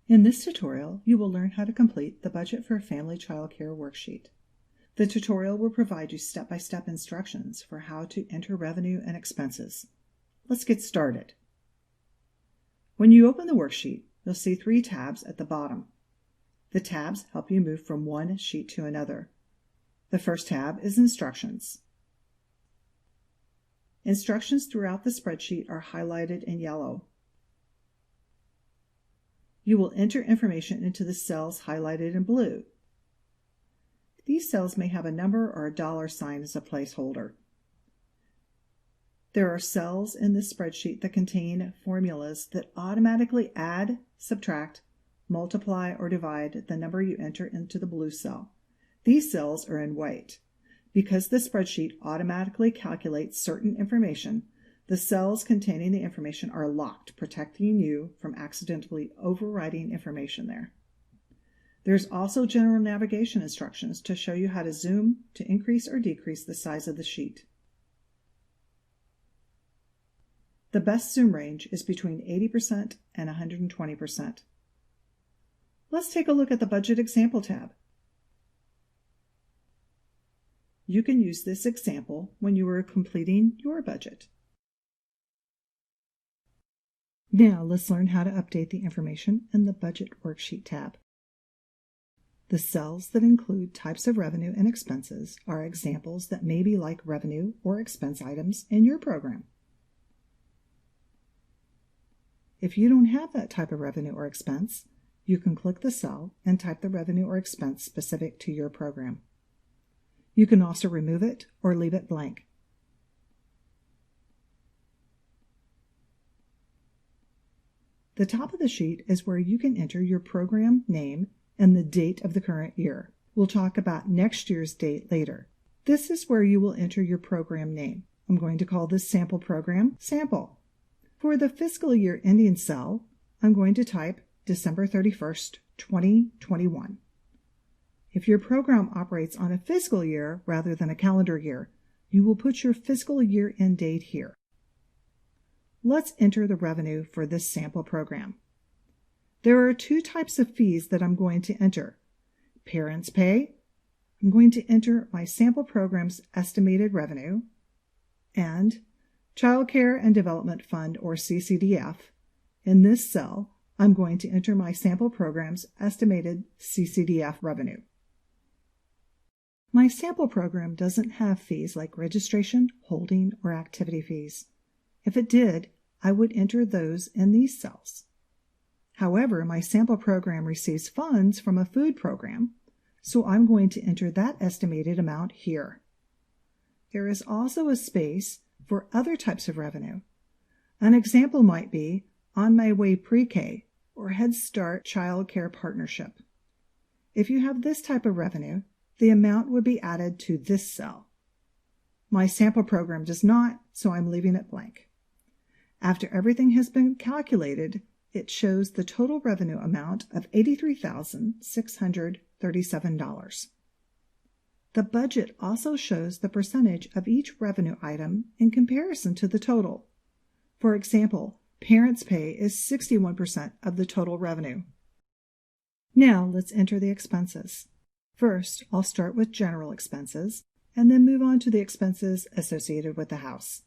In this tutorial, you will learn how to complete the Budget for Family Child Care worksheet. The tutorial will provide you step-by-step instructions for how to enter revenue and expenses. Let's get started. When you open the worksheet, you'll see 3 tabs at the bottom. The tabs help you move from one sheet to another. The first tab is Instructions. Instructions throughout the spreadsheet are highlighted in yellow. You will enter information into the cells highlighted in blue. These cells may have a number or a dollar sign as a placeholder. There are cells in this spreadsheet that contain formulas that automatically add, subtract, multiply, or divide the number you enter into the blue cell. These cells are in white. Because the spreadsheet automatically calculates certain information, the cells containing the information are locked, protecting you from accidentally overwriting information there. There's also general navigation instructions to show you how to zoom to increase or decrease the size of the sheet. The best zoom range is between 80% and 120%. Let's take a look at the Budget Example tab. You can use this example when you are completing your budget. Now let's learn how to update the information in the Budget Worksheet tab. The cells that include types of revenue and expenses are examples that may be like revenue or expense items in your program. If you don't have that type of revenue or expense, you can click the cell and type the revenue or expense specific to your program. You can also remove it or leave it blank. The top of the sheet is where you can enter your program name and the date of the current year. We'll talk about next year's date later. This is where you will enter your program name. I'm going to call this sample program Sample. For the fiscal year ending cell, I'm going to type December 31st, 2021. If your program operates on a fiscal year rather than a calendar year, you will put your fiscal year end date here. Let's enter the revenue for this sample program. There are 2 types of fees that I'm going to enter. Parents pay. I'm going to enter my sample program's estimated revenue, and Child Care and Development Fund, or CCDF. In this cell, I'm going to enter my sample program's estimated CCDF revenue. My sample program doesn't have fees like registration, holding, or activity fees. If it did, I would enter those in these cells. However, my sample program receives funds from a food program, so I'm going to enter that estimated amount here. There is also a space for other types of revenue. An example might be On My Way Pre-K or Head Start Child Care Partnership. If you have this type of revenue, the amount would be added to this cell. My sample program does not, so I'm leaving it blank. After everything has been calculated, it shows the total revenue amount of $83,637. The budget also shows the percentage of each revenue item in comparison to the total. For example, parents pay is 61% of the total revenue. Now let's enter the expenses. First, I'll start with general expenses and then move on to the expenses associated with the house.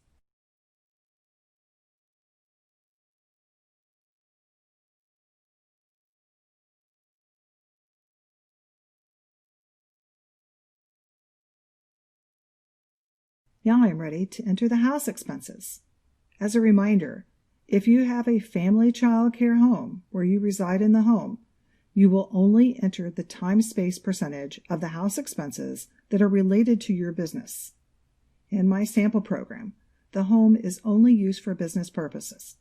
Now I'm ready to enter the house expenses. As a reminder, if you have a family child care home where you reside in the home, you will only enter the time-space percentage of the house expenses that are related to your business. In my sample program, the home is only used for business purposes.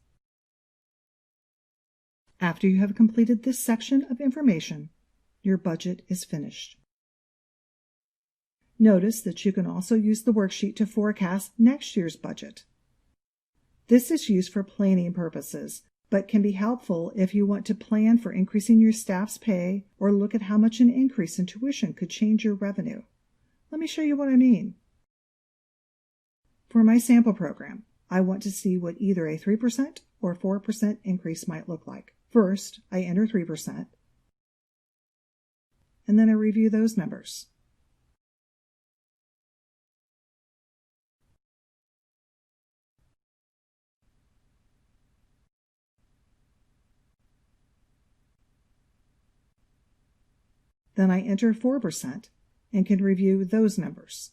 After you have completed this section of information, your budget is finished. Notice that you can also use the worksheet to forecast next year's budget. This is used for planning purposes, but can be helpful if you want to plan for increasing your staff's pay or look at how much an increase in tuition could change your revenue. Let me show you what I mean. For my sample program, I want to see what either a 3% or 4% increase might look like. First, I enter 3%, and then I review those numbers. Then I enter 4% and can review those numbers.